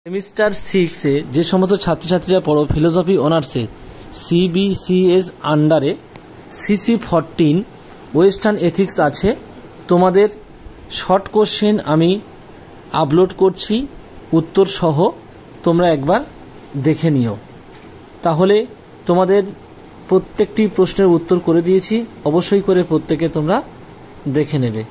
Semester 6 এ যে সমস্ত ছাত্রছাত্রীরা পড়ো ফিলোসফি অনার্সে সিবিসিএস আন্ডারে CC14 ওয়েস্টার্ন এথিক্স আছে, তোমাদের শর্ট কোশ্চেন আমি আপলোড করছি উত্তর সহ, তোমরা একবার দেখে নিও। তাহলে তোমাদের প্রত্যেকটি প্রশ্নের উত্তর করে দিয়েছি, অবশ্যই করে প্রত্যেকে তোমরা দেখে নেবে।